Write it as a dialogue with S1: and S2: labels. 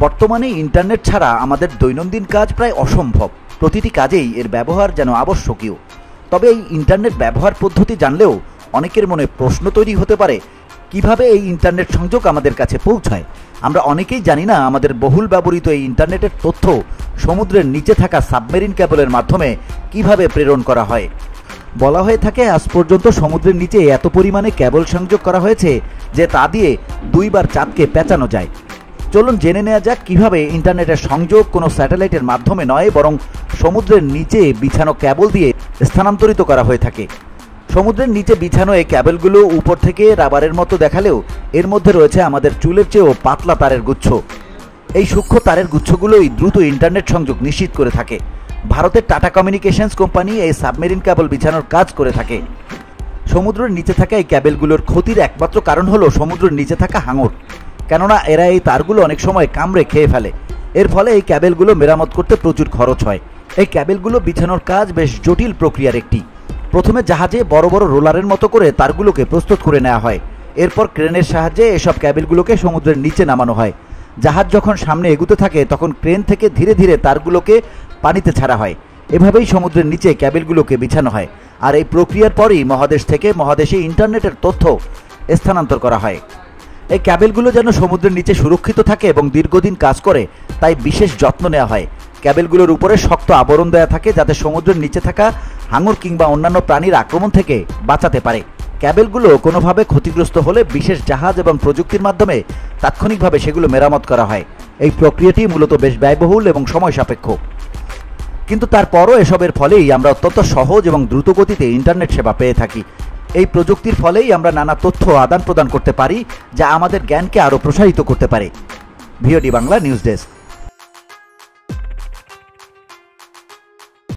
S1: বর্তমানে ইন্টারনেট ছাড়া আমাদের দৈনন্দিন কাজ প্রায় অসম্ভব। প্রতিটি কাজেই এর ব্যবহার যেন আবশ্যকীয়। তবে এই ইন্টারনেট ব্যবহার পদ্ধতি জানলেও অনেকের মনে প্রশ্ন তৈরি হতে পারে, কিভাবে এই ইন্টারনেট সংযোগ আমাদের কাছে পৌঁছায়। আমরা অনেকেই জানি না আমাদের বহুল ব্যবহৃত এই ইন্টারনেটের তথ্য সমুদ্রের নিচে থাকা সাবমেরিন কেবলের মাধ্যমে কিভাবে প্রেরণ করা হয়। বলা হয়ে থাকে আজ পর্যন্ত সমুদ্রের নিচে এত পরিমাণে কেবল সংযোগ করা হয়েছে যে তা দিয়ে 2 বার চাঁদকে পেঁচানো যায়। চলুন জেনে নেওয়া যাক কিভাবে ইন্টারনেটের সংযোগ কোনো স্যাটেলাইটের মাধ্যমে নয় বরং সমুদ্রের নিচে বিছানো কেবল দিয়ে স্থানান্তরিত করা হয়ে থাকে। সমুদ্রের নিচে বিছানো এই কেবলগুলো উপর থেকে রাবারের মতো দেখালেও এর মধ্যে রয়েছে আমাদের চুলের চেয়েও পাতলা তারের গুচ্ছ। এই সূক্ষ্ম তারের গুচ্ছগুলোই দ্রুত ইন্টারনেট সংযোগ নিশ্চিত করে থাকে। ভারতের টাটা কমিউনিকেশনস কোম্পানি এই সাবমেরিন কেবল বিছানোর কাজ করে থাকে। সমুদ্রের নিচে থাকা এই কেবলগুলোর ক্ষতির একমাত্র কারণ হলো সমুদ্রের নিচে থাকা হাঙর, কেননা এরা এই তারগুলো অনেক সময় কামড়ে খেয়ে ফেলে। এর ফলে এই কেবলগুলো মেরামত করতে প্রচুর খরচ হয়। এই কেবলগুলো বিছানোর কাজ বেশ জটিল প্রক্রিয়ার একটি। প্রথমে জাহাজে বড় বড় রোলারের মতো করে তারগুলোকে প্রস্তুত করে নেওয়া হয়। এরপর ক্রেনের সাহায্যে এসব কেবলগুলোকে সমুদ্রের নিচে নামানো হয়। জাহাজ যখন সামনে এগুতে থাকে তখন ক্রেন থেকে ধীরে ধীরে তারগুলোকে পানিতে ছাড়া হয়। এভাবেই সমুদ্রের নিচে কেবলগুলোকে বিছানো হয়। আর এই প্রক্রিয়ার পরই মহাদেশ থেকে মহাদেশে ইন্টারনেটের তথ্য স্থানান্তর করা হয়। এই কেবলগুলো যেন সমুদ্রের নিচে সুরক্ষিত থাকে এবং দীর্ঘদিন কাজ করে তাই বিশেষ যত্ন নেওয়া হয়। কেবলগুলোর উপরে শক্ত আবরণ দেওয়া থাকে যাতে সমুদ্রের নিচে থাকা হাঙর কিংবা অন্যান্য প্রাণীর আক্রমণ থেকে বাঁচাতে পারে। কেবলগুলো কোনোভাবে ক্ষতিগ্রস্ত হলে বিশেষ জাহাজ এবং প্রযুক্তির মাধ্যমে তাৎক্ষণিকভাবে সেগুলো মেরামত করা হয়। এই প্রক্রিয়াটি মূলত বেশ ব্যয়বহুল এবং সময় সাপেক্ষ, কিন্তু তারপরও এসবের ফলেই আমরা অত্যন্ত সহজ এবং দ্রুত গতিতে ইন্টারনেট সেবা পেয়ে থাকি। এই প্রযুক্তির ফলেই আমরা নানা তথ্য আদান প্রদান করতে পারি যা আমাদের জ্ঞানকে আরও প্রসারিত করতে পারে। VOD Bangla news desk.